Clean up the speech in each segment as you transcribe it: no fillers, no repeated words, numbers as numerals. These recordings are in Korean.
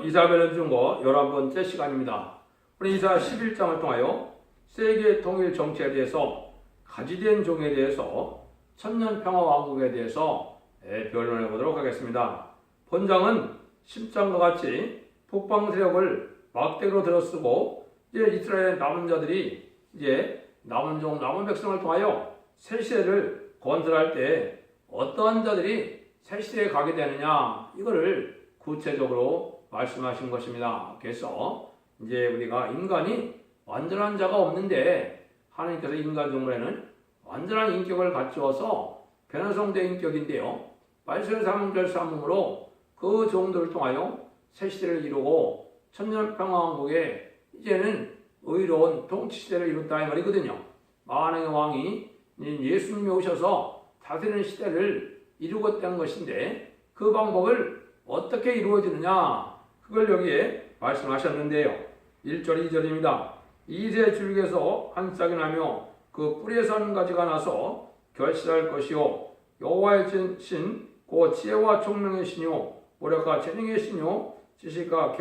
이사벨의 증거 11번째 시간입니다. 우리 이사 11장을 통하여 세계 통일 정치에 대해서 가지된 종에 대해서 천년평화왕국에 대해서 변론해 보도록 하겠습니다. 본장은 10장과 같이 북방 세력을 막대기로 들어쓰고 이제 이스라엘 남은 자들이 이제 남은 종, 남은 백성을 통하여 새 시대를 건설할 때 어떠한 자들이 새 시대에 가게 되느냐 이거를 구체적으로 말씀하신 것입니다. 그래서 이제 우리가 인간이 완전한 자가 없는데 하나님께서 인간 종물에는 완전한 인격을 갖추어서 변화성된 인격인데요. 말세의 삼음절 삼음으로 그 종들을 통하여 새 시대를 이루고 천년평화왕국에 이제는 의로운 통치시대를 이룬다 이 말이거든요. 만왕의 왕이 예수님이 오셔서 다스리는 시대를 이루겠다는 것인데 그 방법을 어떻게 이루어지느냐 그걸 여기에 말씀하셨는데요. 1절 2절입니다. 이새 줄기에서 한 싹이 나며 그 뿌리에서 한 가지가 나서 결실할 것이요 여호와의 신 곧 지혜와 총명의 신이요 모략과 재능의 신이요 지식과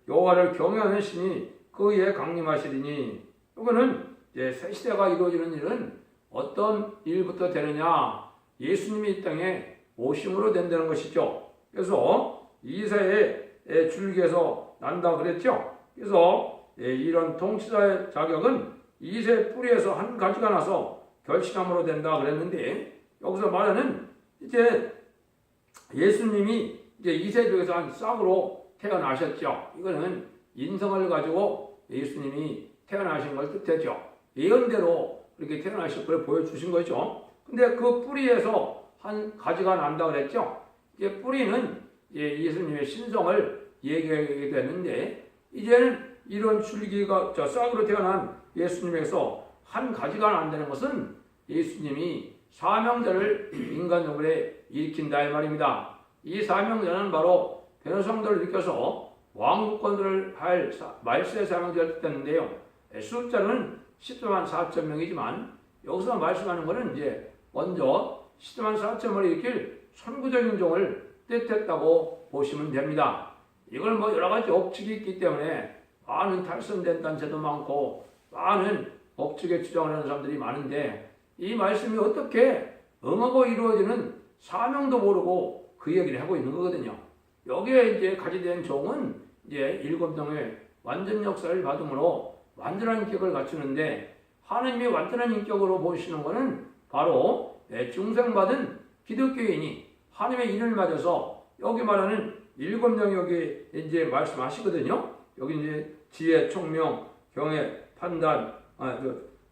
여호와를 경외하는 신이 그에 강림하시리니 이거는 이제 새 시대가 이루어지는 일은 어떤 일부터 되느냐 예수님이 이 땅에 오심으로 된다는 것이죠. 그래서 이새의 줄기에서 난다 그랬죠. 그래서 이런 통치자의 자격은 이새 뿌리에서 한 가지가 나서 결실함으로 된다 그랬는데 여기서 말하는 이제 예수님이 이제 이새 중에서 한 싹으로 태어나셨죠. 이거는 인성을 가지고 예수님이 태어나신 걸 뜻하죠. 예언대로 그렇게 태어나실 걸 보여주신 거죠. 근데 그 뿌리에서 한 가지가 난다 그랬죠. 이제 뿌리는 예수님의 신성을 얘기하게 됐는데 이제는 이런 줄기가 싹으로 태어난 예수님에서 한 가지가 난다는 것은 예수님이 사명자를 인간적으로 일으킨다 이 말입니다. 이 사명자는 바로 변호성들을 일으켜서 왕국권들을 할 말세의 사명자를 뜻했는데요. 숫자는 10만 4천 명이지만 여기서 말씀하는 것은 이제 먼저 10만 4천을 일으킬 선구적인 종을 뜻했다고 보시면 됩니다. 이걸 뭐 여러 가지 억측이 있기 때문에 많은 탈선된 단체도 많고 많은 억측에 주장을 하는 사람들이 많은데 이 말씀이 어떻게 응하고 이루어지는 사명도 모르고 그 얘기를 하고 있는 거거든요. 여기에 이제 가지된 종은 이제 7명의 완전 역사를 받음으로 완전한 인격을 갖추는데 하나님이 완전한 인격으로 보시는 것은 바로 중생받은 기독교인이 하나님의 인을 맞아서 여기 말하는 7명 여기 이제 말씀하시거든요. 여기 이제 지혜, 총명, 경외, 판단,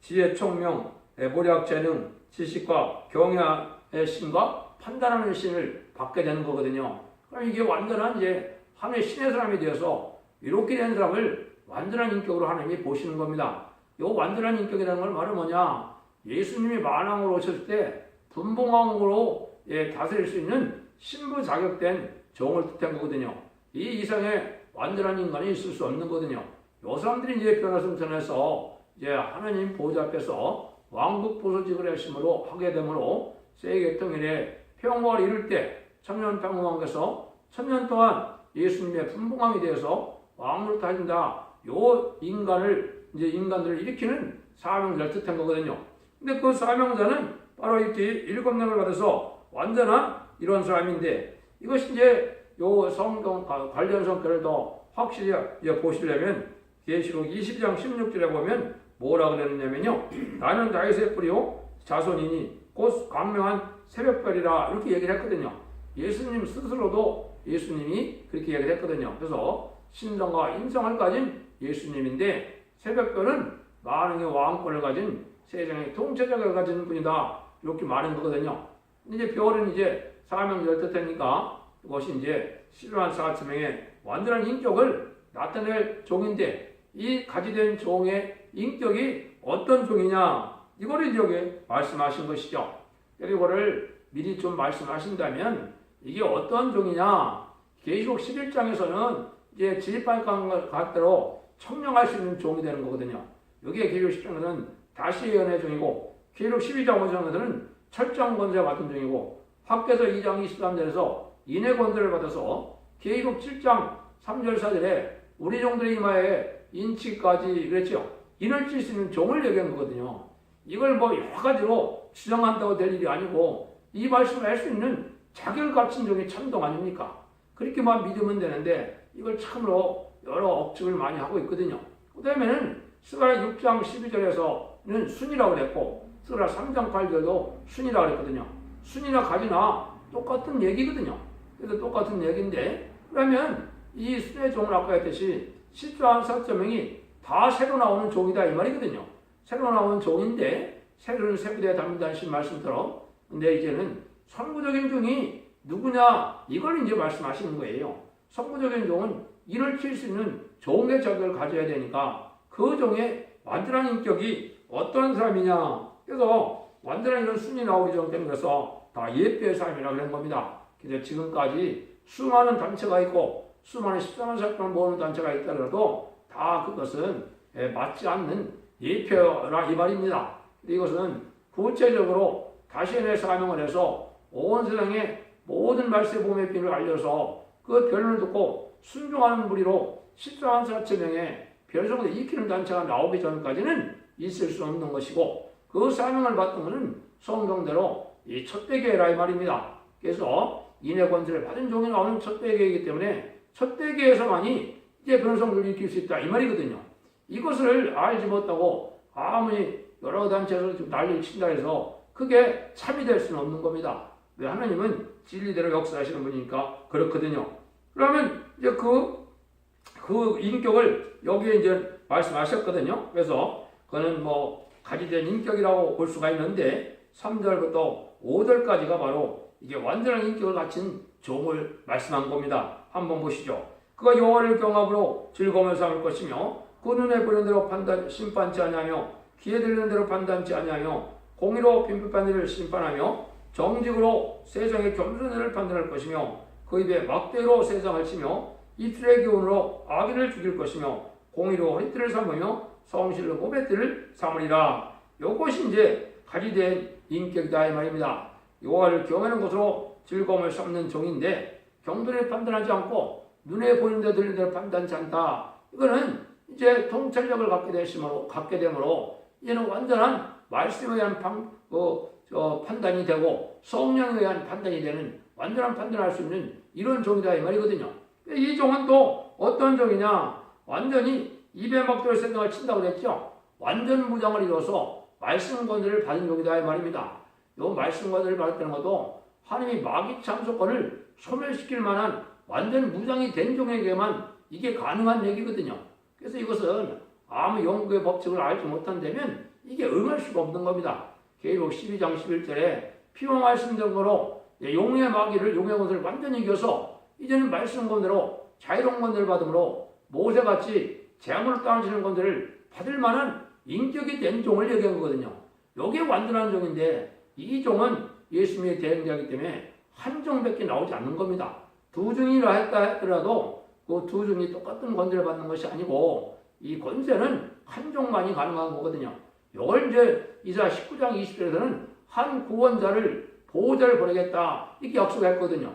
지혜, 총명, 모략, 재능, 지식과 경외의 신과 판단하는 신을 받게 되는 거거든요. 그럼 이게 완전한 이제 하나님의 신의 사람이 되어서 이렇게 된 사람을 완전한 인격으로 하나님이 보시는 겁니다. 이 완전한 인격이라는 걸 말은 뭐냐? 예수님이 만왕으로 오셨을 때 분봉왕으로 다스릴 수 있는 신부 자격된 종을 뜻한 거거든요. 이 이상의 완전한 인간이 있을 수 없는 거거든요. 이 사람들이 이제 변화성천에서 이제 하나님 보좌 앞에서 왕국 보소직을 하게 되므로 세계 통일에 평화를 이룰 때 천년평화왕께서 천년 동안 예수님의 분봉왕이 되어서 왕으로 다진다. 요 인간들을 일으키는 사명자를 뜻한 거거든요. 근데 그 사명자는 바로 이렇게 7명을 받아서 완전한 이런 사람인데 이것이 이제 요 성경 관련 성격을 더 확실히 보시려면 계시록 20장 16절에 보면 뭐라 그랬느냐면요. 나는 다윗의 뿌리요 자손이니 곧 광명한 새벽별이라 이렇게 얘기를 했거든요. 예수님 스스로도 예수님이 그렇게 얘기를 했거든요. 그래서 신성과 인성을 가진 예수님인데 새벽별은 만왕의 왕권을 가진 세상의 통치자를 가진 분이다. 이렇게 말한 거거든요. 이제 별은 이제 사명자를 뜻하니까 이것이 이제 10만 4천 명의 완전한 인격을 나타낼 종인데 이 가지된 종의 인격이 어떤 종이냐 이거를 여기 말씀하신 것이죠. 이거를 미리 좀 말씀하신다면 이게 어떤 종이냐 계시록 11장에서는 이제 지휘판관 같대로 청명할 수 있는 종이 되는 거거든요. 여기에 계시록 10장에서는 다시 예언의 종이고 계시록 12장 5장에서는 철장 권세 같은 종이고 학계서 2장 23절에서 인의 권세를 받아서 계시록 7장 3절 4절에 우리 종들의 이마에 인치까지 그랬죠. 인을 칠 수 있는 종을 얘기한 거거든요. 이걸 뭐 여러 가지로 주장한다고 될 일이 아니고 이 말씀을 할 수 있는 자격을 갖춘 종이 참동 아닙니까? 그렇게만 믿으면 되는데 이걸 참으로 여러 억측을 많이 하고 있거든요. 그 다음에는 스가랴 6장 12절에서는 순이라고 그랬고 스가랴 3장 8절도 순이라고 그랬거든요. 순이나 가지나 똑같은 얘기거든요. 그래서 똑같은 얘기인데 그러면 이 순의 종은 아까 했듯이 10조 4천명이 다 새로 나오는 종이다 이 말이거든요. 새로 나오는 종인데 새로는 세부대에 담긴다는 말씀처럼 근데 이제는 선구적인 종이 누구냐 이걸 이제 말씀하시는 거예요. 선구적인 종은 이를 칠 수 있는 종의 자격을 가져야 되니까 그 종의 완전한 인격이 어떤 사람이냐. 그래서 완전한 이런 순이 나오기 전까지 그래서 다 예배의 삶이라고 하는 겁니다. 그래서 지금까지 수많은 단체가 있고 수많은 14만 사람을 모으는 단체가 있더라도 다 그것은 맞지 않는 예표라 이 말입니다. 이것은 구체적으로 자신의 사명을 해서 온 세상에 모든 말씀의 복음의 비밀을 알려서 그 결론을 듣고 순종하는 무리로 14만 4천 명의 별성을 익히는 단체가 나오기 전까지는 있을 수 없는 것이고 그 사명을 받은 것은 성경대로 이 첫대계라 이 말입니다. 그래서 인의 권세를 받은 종이 나오는 첫대계이기 때문에 첫대계에서만이 이제 변성을 일으킬 수 있다 이 말이거든요. 이것을 알지 못하고 아무리 여러 단체에서 난리를 친다 해서 그게 참이 될 수는 없는 겁니다. 왜? 하나님은 진리대로 역사하시는 분이니까 그렇거든요. 그러면 이제 그 인격을 여기에 이제 말씀하셨거든요. 그래서 그거는 뭐 가지된 인격이라고 볼 수가 있는데 3절부터 5절까지가 바로 이게 완전한 인격을 갖춘 종을 말씀한 겁니다. 한번 보시죠. 그가 여호와를 경악으로 즐거움을 삼을 것이며 그 눈에 보이는 대로 심판치 아니하며 귀에 들리는 대로 판단치 아니하며 공의로 빈법한 일을 심판하며 정직으로 세상의 겸손한 일을 판단할 것이며 그 입에 막대로 세상을 치며 이틀의 기운으로 악인을 죽일 것이며 공의로 허리띠를 삼으며 성실로 몸의 띠를 삼으리라. 이것이 이제 가지된 인격이다 이 말입니다. 여호와를 경외하는 것으로 즐거움을 삼는 종인데 경도를 판단하지 않고 눈에 보이는 데 들리는 대로 판단치 않다. 이거는 이제 통찰력을 갖게 되므로 이제는 완전한 말씀에 의한 판단이 되고 성령에 의한 판단이 되는 완전한 판단을 할 수 있는 이런 종이다 이 말이거든요. 이 종은 또 어떤 종이냐? 완전히 입에 막대로 생각을 친다고 그랬죠. 완전 무장을 이뤄서 말씀 권세를 받은 종이다 이 말입니다. 이 말씀 권세를 받았다는 것도 하나님이 마귀 참소권을 소멸시킬 만한 완전 무장이 된 종에게만 이게 가능한 얘기거든요. 그래서 이것은 아무 연구의 법칙을 알지 못한다면 이게 응할 수가 없는 겁니다. 계시록 12장 11절에 피와 말씀 등으로 용의 마귀를 용의 권세를 완전히 이겨서 이제는 말씀 권세로 자유로운 권세를 받음으로 모세같이 재앙으로 떨어지는 권세를 받을 만한 인격이 된 종을 얘기한 거거든요. 이게 완전한 종인데 이 종은 예수님의 대행자이기 때문에 한 종밖에 나오지 않는 겁니다. 두 종이라 했더라도 그 두 종이 똑같은 권세를 받는 것이 아니고 이 권세는 한 종만이 가능한 거거든요. 이걸 이제 이사 19장 20절에서는 한 구원자를 보호자를 보내겠다 이렇게 약속했거든요.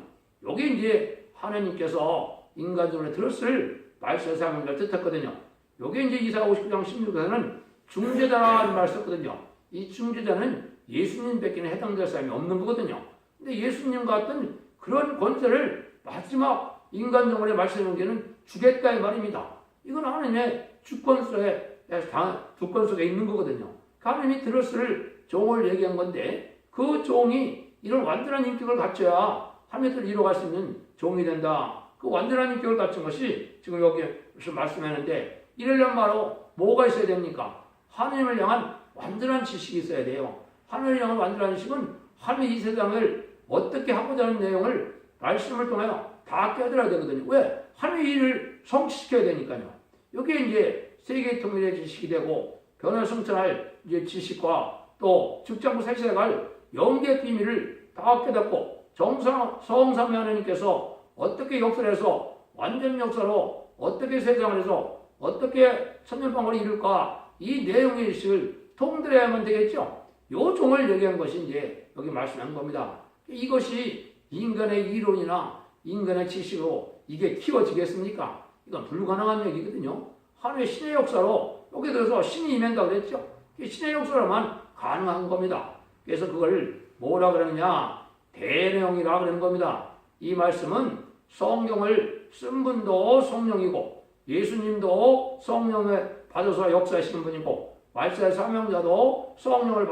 여기 이제 하나님께서 인간적으로 들었을 말씀의 사명을 뜻했거든요. 여기 이제 이사 59장 16절에서는 중재자라는 말을 썼거든요. 이 중재자는 예수님밖에는 해당될 사람이 없는 거거든요. 근데 예수님 같은 그런 권세를 마지막 인간적으로 말씀해 놓은 주겠다 이 말입니다. 이건 하나님의 주권 속에 있는 거거든요. 하나님이 들었을 종을 얘기한 건데 그 종이 이런 완전한 인격을 갖춰야 하나님의 뜻을 이루어갈 수 있는 종이 된다. 그 완전한 인격을 갖춘 것이 지금 여기서 말씀하는데 이러려면 바로 뭐가 있어야 됩니까? 하나님을 향한 완전한 지식이 있어야 돼요. 하나님을 향한 완전한 지식은 하나님이 이 세상을 어떻게 하고자 하는 내용을 말씀을 통하여 다 깨달아야 되거든요. 왜? 하나님의 일을 성취시켜야 되니까요. 여기에 이제 세계 통일의 지식이 되고 변화를 성취할 이제 지식과 또 죽지 살아갈 영계의 비밀을 다 깨닫고 성삼위 하나님께서 어떻게 역사를 해서 완전 역사로 어떻게 세상을 해서 어떻게 천년방울을 이룰까 이 내용의 지식을 통달해야만 되겠죠. 요 종을 얘기한 것이 이제 여기 말씀한 겁니다. 이것이 인간의 이론이나 인간의 지식으로 이게 키워지겠습니까? 이건 불가능한 얘기거든요. 하나님의 신의 역사로 여기 들어서 신이 임한다고 그랬죠. 신의 역사로만 가능한 겁니다. 그래서 그걸 뭐라 그러느냐? 대령이라 그러는 겁니다. 이 말씀은 성경을 쓴 분도 성령이고 예수님도 성령을 받아서 역사하시는 분이고 말세의 사명자도 성령을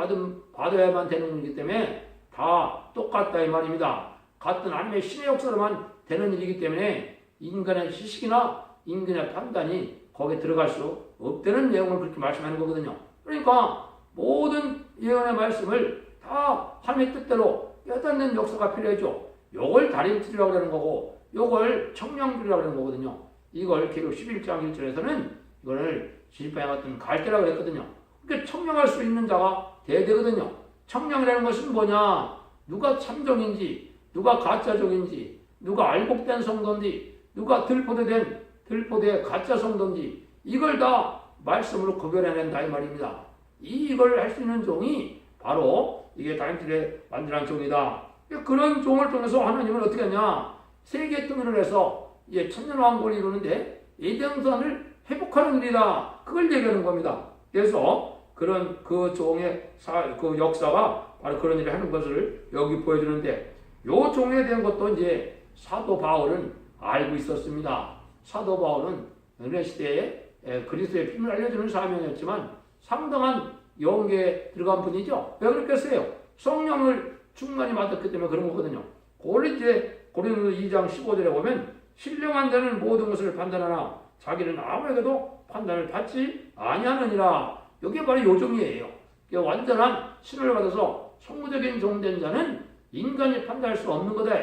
받아야만 되는 분이기 때문에 다 똑같다 이 말입니다. 같은 하나님의 신의 역사로만 되는 일이기 때문에 인간의 지식이나 인간의 판단이 거기에 들어갈 수 없다는 내용을 그렇게 말씀하는 거거든요. 그러니까 모든 예언의 말씀을 다 하나님의 뜻대로 깨닫는 역사가 필요하죠. 요걸 다림질이라고 하는 거고 요걸 청량질이라고 하는 거거든요. 이걸 계속 11장 1절에서는 이걸 지지파에 같은 갈대라고 그랬거든요. 그러니까 청량할 수 있는 자가 돼야 되거든요. 청량이라는 것은 뭐냐? 누가 참종인지, 누가 가짜종인지, 누가 알곡된 성도인지, 누가 들포대 가짜 성도인지 이걸 다 말씀으로 구별해낸다 이 말입니다. 이걸 할 수 있는 종이 바로 이게 다림질에 만들어낸 종이다. 그런 종을 통해서 하나님은 어떻게 하냐? 세계 통일을 해서 이제 천년왕국을 이루는데 에덴산을 회복하는 일이다. 그걸 얘기하는 겁니다. 그래서 그 종의 그 역사가 바로 그런 일을 하는 것을 여기 보여주는데 요 종에 대한 것도 이제 사도 바울은 알고 있었습니다. 사도 바울은 은혜 시대에 그리스도의 힘을 알려주는 사명이었지만 상당한 영계에 들어간 분이죠. 왜 그렇겠어요? 성령을 충만히 받았기 때문에 그런 거거든요. 그걸 이제 고린도서 2장 15절에 보면 신령한 자는 모든 것을 판단하나 자기는 아무에게도 판단을 받지 아니하느니라. 이게 바로 요종이에요. 완전한 신을 받아서 성무적인 종된 자는 인간이 판단할 수 없는 거다.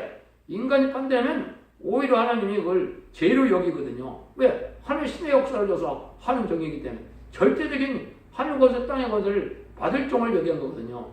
인간이 판단하면 오히려 하나님이 그걸 죄로 여기거든요. 왜? 하나님의 신의 역사를 줘서 하는 종이기 때문에 절대적인 하늘 것을 땅의 것을 받을 종을 여기한 거거든요.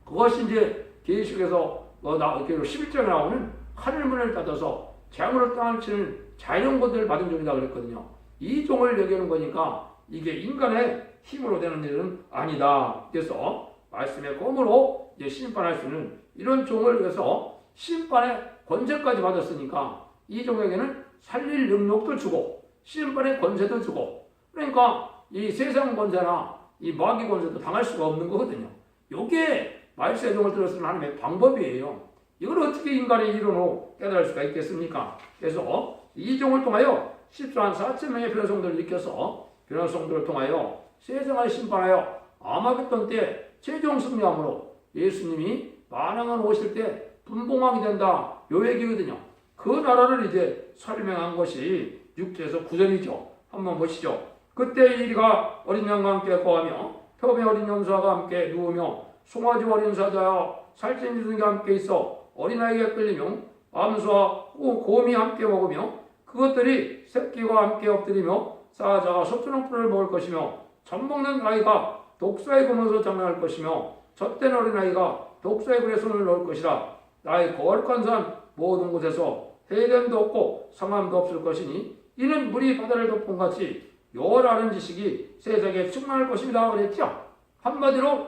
그것이 이제 계시록에서 11절에 나오는 하늘문을 닫아서 재앙으로 땅을 치는 자연 것들을 받은 종이다 그랬거든요. 이 종을 여기는 거니까 이게 인간의 힘으로 되는 일은 아니다. 그래서 말씀의 검으로 이제 심판할 수 있는 이런 종을 위해서 심판의 권세까지 받았으니까 이 종에게는 살릴 능력도 주고 심판의 권세도 주고 그러니까 이 세상 권세나 이 마귀 권세도 당할 수가 없는 거거든요. 이게 말세의 종을 들었으면 하나님의 방법이에요. 이걸 어떻게 인간의 이론으로 깨달을 수가 있겠습니까? 그래서 이 종을 통하여 14만 4천 명의 변호성들을 일으켜서 변호성들을 통하여 세상을 심판하여 아마겟돈 때 최종 승리함으로 예수님이 만왕은 오실 때 분봉왕이 된다. 요 얘기거든요. 그 나라를 이제 설명한 것이 6절에서 9절이죠. 한번 보시죠. 그때 이리가 어린 양과 함께 거하며 표범의 어린 염소와 함께 누우며 송아지 어린 사자와 살찐 유승과 함께 있어 어린아이에게 끌리며 암수와 곰이 함께 먹으며 그것들이 새끼와 함께 엎드리며 사자가 소주는 풀을 먹을 것이며 젖먹는 아이가 독사의 검에서 장난할 것이며 젖된 어린아이가 독사의 굴에 손을 넣을 것이라. 나의 거룩한 산 모든 곳에서 해됨도 없고 상함도 없을 것이니 이는 물이 바다를 덮은 같이 여호와라는 지식이 세상에 충만할 것입니다. 그랬죠. 한마디로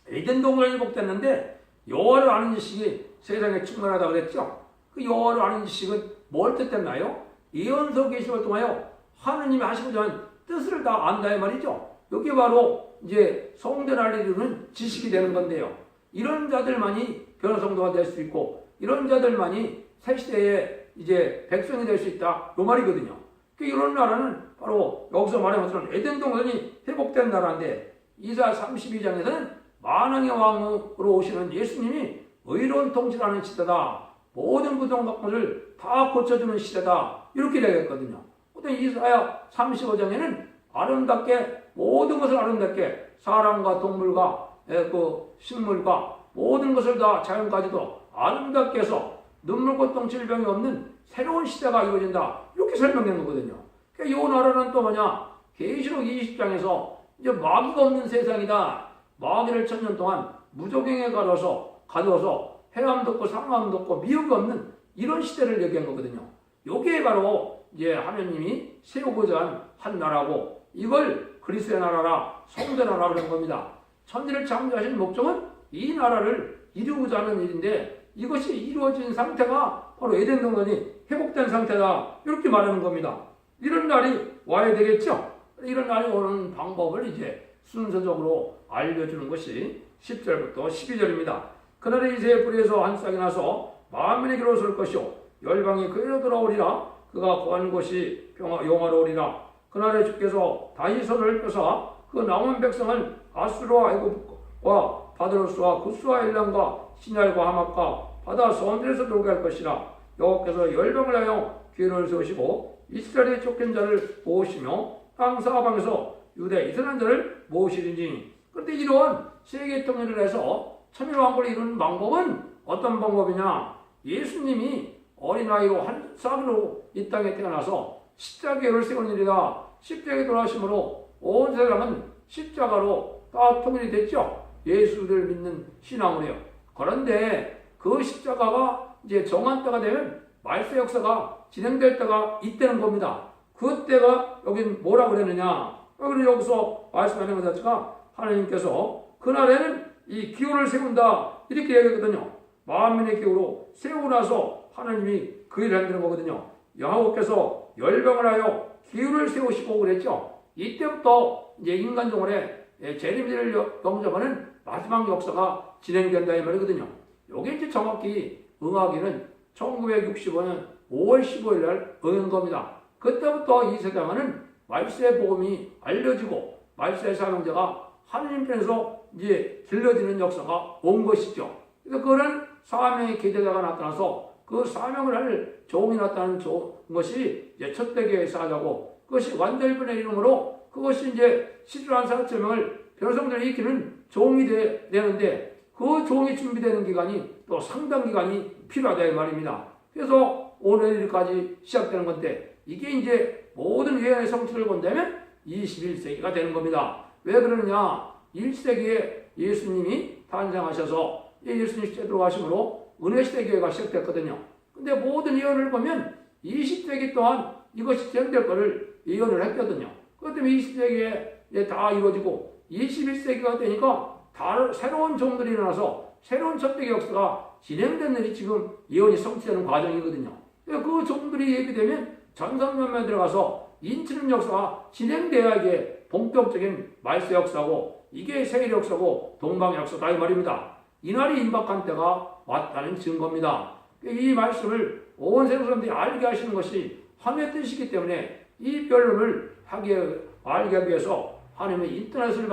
에덴 동산이 회복됐는데 여호와를 아는 지식이 세상에 충만하다 그랬죠. 그 여호와를 아는 지식은 뭘 뜻했나요? 예언서 계시를 통하여 하느님이 하시고자 하는 뜻을 다 안다 이 말이죠. 여기 바로 이제 성전을 이루는 지식이 되는 건데요. 이런 자들만이 변호성도가 될 수 있고 이런 자들만이 새 시대에 이제 백성이 될 수 있다 이 말이거든요. 이런 나라는 바로 여기서 말한 것처럼 에덴 동산이 회복된 나라인데 이사 32장에서는 만왕의 왕으로 오시는 예수님이 의로운 통치하는 시대다. 모든 부정각물을 다 고쳐주는 시대다. 이렇게 되겠거든요. 근데 이사야 35장에는 아름답게 모든 것을 아름답게 사람과 동물과 그 식물과 모든 것을 다 자연까지도 아름답게 해서 눈물 고통 질병이 없는 새로운 시대가 이루어진다. 이렇게 설명된 거거든요. 그러니까 이 나라는 또 뭐냐? 계시록 20장에서 이제 마귀가 없는 세상이다. 마귀를 1000년 동안 무조경에 가둬서 해함도 없고 상함도 없고 미혹이 없는 이런 시대를 얘기한 거거든요. 이게 바로 이제 하나님이 세우고자 한 나라고 이걸 그리스도의 나라라 성도의 나라라 그런 겁니다. 천지를 창조하신 목적은 이 나라를 이루고자 하는 일인데 이것이 이루어진 상태가 바로 에덴 동산이 회복된 상태다. 이렇게 말하는 겁니다. 이런 날이 와야 되겠죠? 이런 날이 오는 방법을 이제 순서적으로 알려주는 것이 10절부터 12절입니다. 그날에 이새의 뿌리에서 한 싹이 나서 만민의 귀로 설 것이요 열방이 그에로 돌아오리라. 그가 구하는 곳이 영화로우리라. 그날에 주께서 다시 손을 펴사 그 남은 백성을 아수르와 애굽과 바드로스와 구스와 엘람과 시랉과 하맛과 바다 선들에서 돌게 할 것이라. 여호와께서 열방을 하여 기회를 세우시고 이스라엘의 쫓긴 자를 모으시며 땅 사방에서 유대 이스라엘 자를 모으시리니. 그런데 이러한 세계 통일을 해서 천일왕국을 이루는 방법은 어떤 방법이냐? 예수님이 어린아이로 한 쌍으로 이 땅에 태어나서 십자가를 세운 일이다. 십자가에 돌아가심으로 온 세상은 십자가로 다 통일이 됐죠. 예수를 믿는 신앙으로요. 그런데 그 십자가가 이제 정한 때가 되면 말세 역사가 진행될 때가 있다는 겁니다. 그때가 여긴 뭐라 그랬느냐? 여기서 말씀하는 것 자체가 하나님께서 그날에는 이 기호를 세운다 이렇게 얘기하거든요. 만민의 기호로 세우고 나서 하나님이 그 일을 한다는 거거든요. 여호와께서 열방을 하여 기후를 세우시고 그랬죠. 이때부터 이제 인간종을의 재림을 영접하는 마지막 역사가 진행된다 이 말이거든요. 이게 이제 정확히 응하기는 1965년 5월 15일 날 응한 겁니다. 그때부터 이 세상에는 말세의 복음이 알려지고 말세의 사명자가 하나님 편에서 이제 길러지는 역사가 온 것이죠. 그래서 그런 사명의 계제자가 나타나서 그 사명을 할 종이 나타나는 것이 이제 첫 대교회에서 하자고, 그것이 완전일분의 이름으로 그것이 이제 시주한 사람명을 변성들이 익히는 종이 되는데 그 종이 준비되는 기간이 또 상당 기간이 필요하다 이 말입니다. 그래서 오늘까지 시작되는 건데 이게 이제 모든 예언의 성취를 본다면 21세기가 되는 겁니다. 왜 그러느냐? 1세기에 예수님이 탄생하셔서 예수님 시대에 들어가심으로 은혜시대 교회가 시작됐거든요. 근데 모든 예언을 보면 20세기 동안 이것이 진행될 것을 예언을 했거든요. 그것 때문에 20세기에 다 이루어지고 21세기가 되니까 다 새로운 종들이 일어나서 새로운 첫대기 역사가 진행된 일이 지금 예언이 성취되는 과정이거든요. 그 종들이 예비되면 전성년에 들어가서 인치는 역사가 진행돼야 이게 본격적인 말세 역사고 이게 세계 역사고 동방 역사다 이 말입니다. 이날이 임박한 때가 왔다는 증거입니다. 이 말씀을 온 세상 사람들이 알게 하시는 것이 하나님의 뜻이기 때문에 이 변론을 알게 하기 위해서 하나님의 인터넷을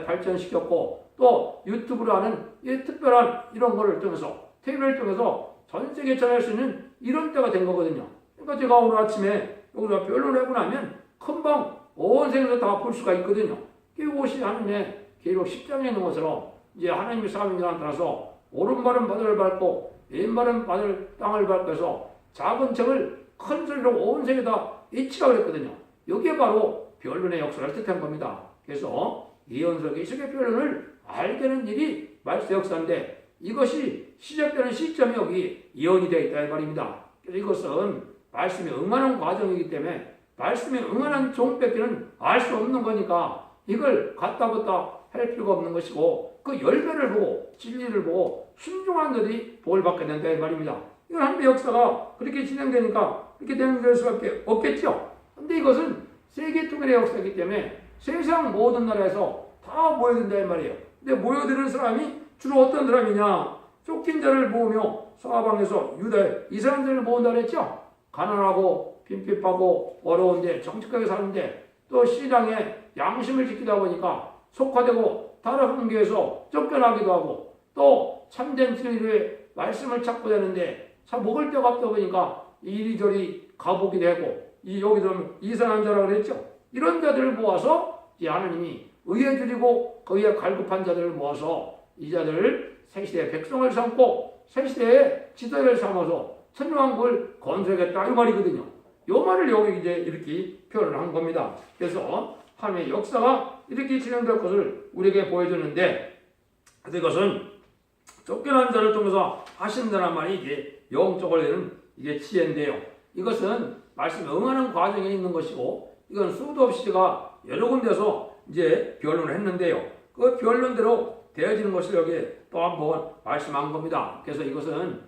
발전시켰고 또 유튜브로 하는 이 특별한 이런 거를 통해서 TV를 통해서 전 세계에 전할 수 있는 이런 때가 된 거거든요. 그러니까 제가 오늘 아침에 여기서 변론을 하고 나면 금방 온 세상에서 다 볼 수가 있거든요. 이것이 하나님의 계획 10장에 있는 것으로 이제 하나님의 사명자가 따라서 오른발은 바다를 밟고 왼발은 땅을 밟고 해서 작은 책을 큰 소리로 온 세계에다 잊히라고 그랬거든요. 이게 바로 변론의 역사를 뜻한 겁니다. 그래서 예언석의 세계 변론을 알게 하는 일이 말세 역사인데 이것이 시작되는 시점이 여기 예언이 되어 있다 이 말입니다. 그래서 이것은 말씀에 응하는 과정이기 때문에 말씀에 응하는 종뺏기는 알 수 없는 거니까 이걸 갖다 붙다 할 필요가 없는 것이고 그 열매를 보고 진리를 보고 순종한 자들이 복을 받게 된다 이 말입니다. 이건 하나님의 역사가 그렇게 진행되니까 그렇게 될 수밖에 없겠죠. 그런데 이것은 세계 통일의 역사이기 때문에 세상 모든 나라에서 다 모여든다 이 말이에요. 근데 모여드는 사람이 주로 어떤 사람이냐? 쫓긴 자를 모으며 사방에서 유대 이스라엘들을 모은다 그랬죠. 가난하고 빈핍하고 어려운데 정직하게 사는데 또 신앙에 양심을 지키다 보니까 속화되고 다른 환경에서 쫓겨나기도 하고 또 참된 진리의 말씀을 찾고 되는데 참 먹을 데가 없다 보니까 이리저리 가보게 되고 여기도 이상한 자라고 그랬죠. 이런 자들을 모아서 이제 하나님이 의에 드리고 거기에 갈급한 자들을 모아서 이 자들을 새시대의 백성을 삼고 새시대의 지도를 삼아서 천년왕국을 건설하겠다 이 말이거든요. 이 말을 여기 이제 이렇게 표현을 한 겁니다. 그래서 하나님의 역사가 이렇게 진행될 것을 우리에게 보여주는데 이것은 쫓겨난 자를 통해서 하신다는 말이 이게 영적으로 되는 이게 지혜인데요. 이것은 말씀에 응하는 과정에 있는 것이고 이건 수도 없이 제가 여러 군데서 이제 변론을 했는데요. 그 변론대로 되어지는 것을 여기 또 한번 말씀한 겁니다. 그래서 이것은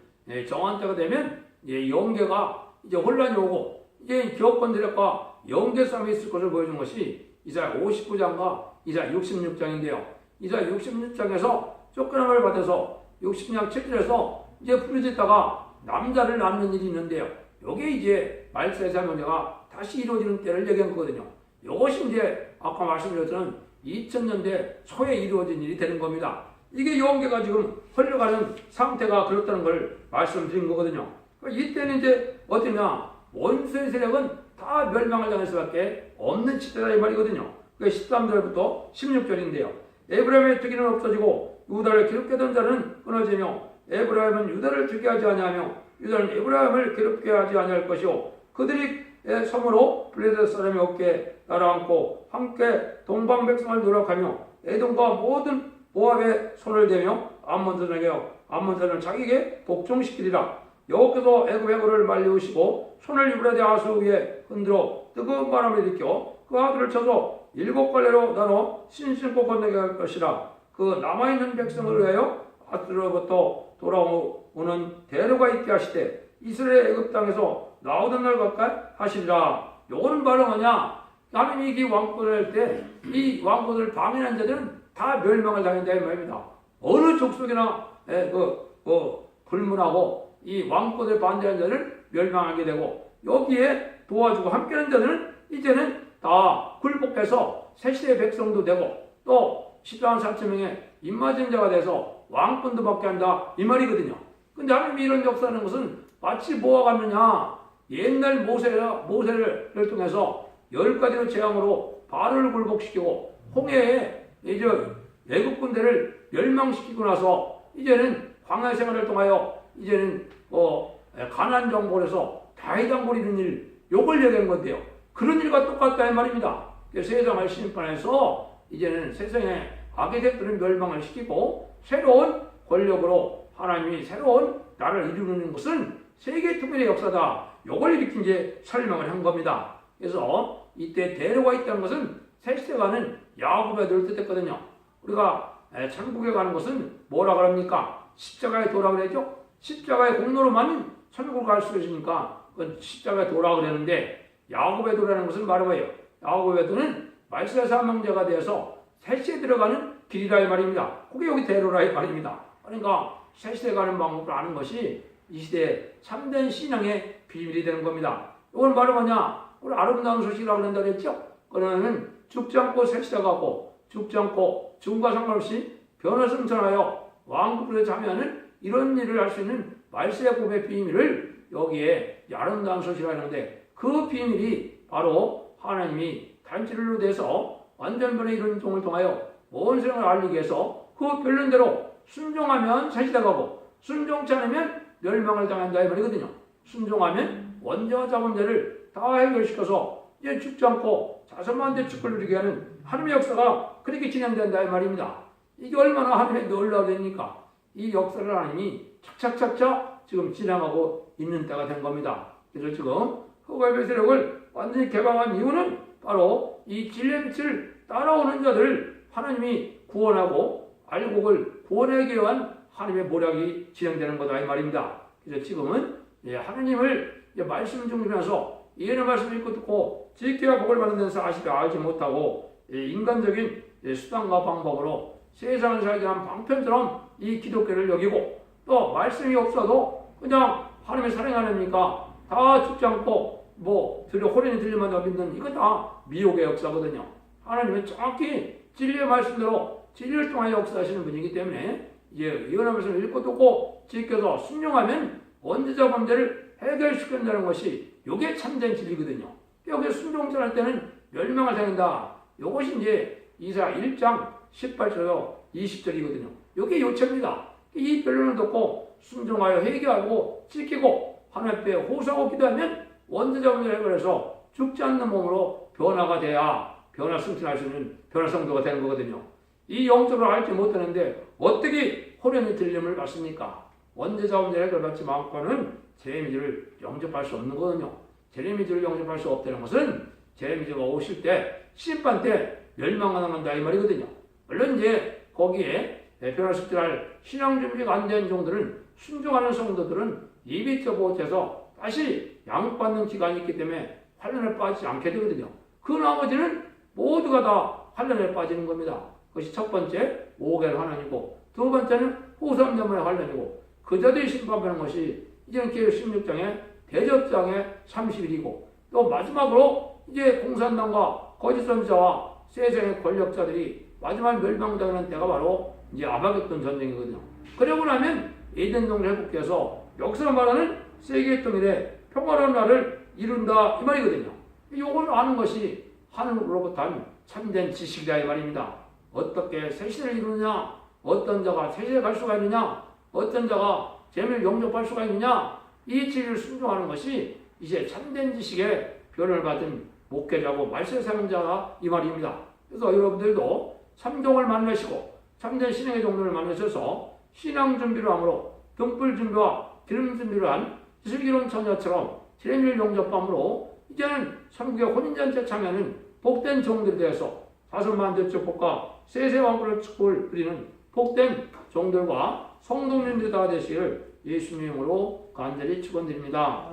정한 때가 되면 이제 영계가 이제 혼란이 오고 이제 기업권들과 영계 싸움이 있을 것을 보여준 것이 이사야 59장과 이사야 66장인데요. 이사야 66장에서 쫓겨남을 받아서 60장 7절에서 이제 부르짖다가 남자를 낳는 일이 있는데요. 요게 이제 말세자 명제가 다시 이루어지는 때를 얘기한 거거든요. 이것이 이제 아까 말씀드렸던 2000년대 초에 이루어진 일이 되는 겁니다. 이게 영계가 지금 흘러가는 상태가 그렇다는 걸 말씀드린 거거든요. 이때는 이제 어떠냐, 원수의 세력은 다 멸망을 당할 수밖에 없는 시대다 이 말이거든요. 13절부터 16절인데요. 에브라임의 특기는 없어지고 유다를 괴롭게 하던 자는 끊어지며 에브라임은 유다를 죽게 하지 아니하며 유다는 에브라임을 괴롭게 하지 아니할 것이요 그들이 섬으로 블레셋 사람이 없게 나라앉고 함께 동방 백성을 노력하며 에돔과 모든 모압에 손을 대며 암몬자는 자기에게 복종시키리라. 여호와께서 애굽의 고를 말리우시고 손을 유브라데 하수 위에 흔들어 뜨거운 바람을 일으켜 그 아들을 쳐서 7갈래로 나눠 신신고 건너게 할 것이라. 그 남아있는 백성을 위하여 아스로부터 돌아오는 대로가 있게 하시되 이스라엘 애굽 땅에서 나오던 날 가까이 하시리라. 요거는 바로 뭐냐, 하나님이 이 왕권을 할 때 이 왕권을 방해한 자들은 다 멸망을 당한다 이 말입니다. 어느 족속이나 불문하고 이 왕권을 반대한 자를 멸망하게 되고 여기에 도와주고 함께하는 자들은 이제는 다 굴복해서 새시대의 백성도 되고 또 14만 4천 명의 입맞은 자가 돼서 왕권도 받게 한다 이 말이거든요. 근데 하나님이 이런 역사하는 것은 마치 뭐와 같느냐, 옛날 모세를 통해서 10가지의 재앙으로 바로를 굴복시키고 홍해에 이제 애국 군대를 멸망시키고 나서 이제는 광야 생활을 통하여 이제는 가나안 정복에서 다윗왕국을 이룬 일, 요걸 얘기한 건데요. 그런 일과 똑같다 이 말입니다. 세상을 심판해서 이제는 세상의 악의 대들은 멸망을 시키고 새로운 권력으로 하나님이 새로운 나라를 이루는 것은 세계 통일의 역사다. 요걸 이렇게 이제 설명을 한 겁니다. 그래서 이때 대로가 있다는 것은 새시대가는 야곱의 늘 뜻했거든요. 우리가 천국에 가는 것은 뭐라 그럽니까? 십자가의 도라 그러죠. 십자가의 공로로만 천국을 갈 수 있으니까 그건 십자가의 도라 그러는데 야곱의 도라는 것은 바로 뭐예요? 야곱의 도는 말세 사망자가 되어서 새시대에 들어가는 길이라 이 말입니다. 그게 여기 대로라 이 말입니다. 그러니까 새시대에 가는 방법을 아는 것이 이 시대의 참된 신앙의 비밀이 되는 겁니다. 이건 바로 뭐냐? 우리 아름다운 소식이라고 한다 그랬죠? 그러면 죽지 않고 새시대 가고 죽지 않고 죽음과 상관없이 변화승천하여 왕국으로 참여하는 이런 일을 할 수 있는 말세굽의 비밀을 여기에 아름다운 소식이라고 하는데 그 비밀이 바로 하나님이 단지를로 돼서 완전변의 이런 종을 통하여 온 세상을 알리기 위해서 그 별론대로 순종하면 새시대 가고 순종치 않으면 멸망을 당한다 이 말이거든요. 순종하면 원죄와 자범죄를 다 해결시켜서 이제 죽지 않고 자선만대 축복을 누리게 하는 하나님의 역사가 그렇게 진행된다 이 말입니다. 이게 얼마나 하나님의 놀라움입니까? 이 역사를 하나님이 착착착착 지금 진행하고 있는 때가 된 겁니다. 그래서 지금 흑암의 세력을 완전히 개방한 이유는 바로 이 진리의 빛을 따라오는 자들을 하나님이 구원하고 알곡을 구원하기 위한 하나님의 모략이 진행되는 거다 이 말입니다. 그래서 지금은 하나님을 말씀 중심에서 예언의 말씀을 읽고 듣고 지켜야 복을 받는 데서 사실을 알지 못하고 인간적인 수단과 방법으로 세상을 살게 한 방편처럼 이 기독교를 여기고 또 말씀이 없어도 그냥 하나님의 사랑이 하나님이니까 다 죽지 않고 호련히 들리면 믿는 이거 다 미혹의 역사거든요. 하나님은 정확히 진리의 말씀대로 진리를 통하여 역사하시는 분이기 때문에 이제 예언의 말씀을 읽고 듣고 지켜서 순종하면 원죄자 범죄를 해결시킨다는 것이 이게 참된 진리거든요. 여기서 순종자 할 때는 멸망을 당한다. 이것이 이제 이사야 1장 18절 20절이거든요. 이게 요체입니다. 이 변론을 듣고 순종하여 회개하고 지키고 하나님 앞에 호소하고 기도하면 원죄자 범죄를 해결해서 죽지 않는 몸으로 변화가 돼야 변화 승천할 수 있는 변화 성도가 되는 거거든요. 이 영적으로 알지 못하는데 어떻게 호련히 들림을 받습니까? 원죄자 범죄를 해결받지 않고는 제레미지를 영접할 수 없는 거거든요. 제레미지를 영접할 수 없다는 것은 제레미지가 오실 때 심판 때 멸망한다 이 말이거든요. 물론 이제 거기에 변화 숙제할 신앙 준비가 안 된 종들은 순종하는 성도들은 이비적 보호해서 다시 양육받는 기간이 있기 때문에 환란에 빠지지 않게 되거든요. 그 나머지는 모두가 다 환란에 빠지는 겁니다. 그것이 첫 번째 5개월 환란이고, 두 번째는 후삼년만의 환란이고, 그자들이 심판하는 것이 이제는 계율 16장의 대접장의 30일이고, 또 마지막으로 이제 공산당과 거짓 선지자와 세상의 권력자들이 마지막 멸망당하는 때가 바로 이제 아바겟돈 전쟁이거든요. 그러고 나면 에덴 동을 회복해서 역사를 말하는 세계 통일의 평화로운 날을 이룬다 이 말이거든요. 이걸 아는 것이 하늘로부터 한 참된 지식이다 이 말입니다. 어떻게 세신을 이루느냐, 어떤 자가 세신에 갈 수가 있느냐, 어떤 자가 재미를 영접할 수가 있느냐, 이 진리를 순종하는 것이 이제 참된 지식의 변을 받은 목회자고 말세 사명자가 이 말입니다. 그래서 여러분들도 참종을 만나시고 참된 신앙의 종들을 만나셔서 신앙 준비를 함으로 등불 준비와 기름 준비를 한 슬기로운 처녀처럼 재미를 영접함으로 이제는 천국의 혼인잔치에 참여하는 복된 종들에 대해서 자손만대 축복과 세세왕국의 축복을 드리는 복된 종들과 성도님들이 다 되시기를 예수님으로 간절히 축원드립니다.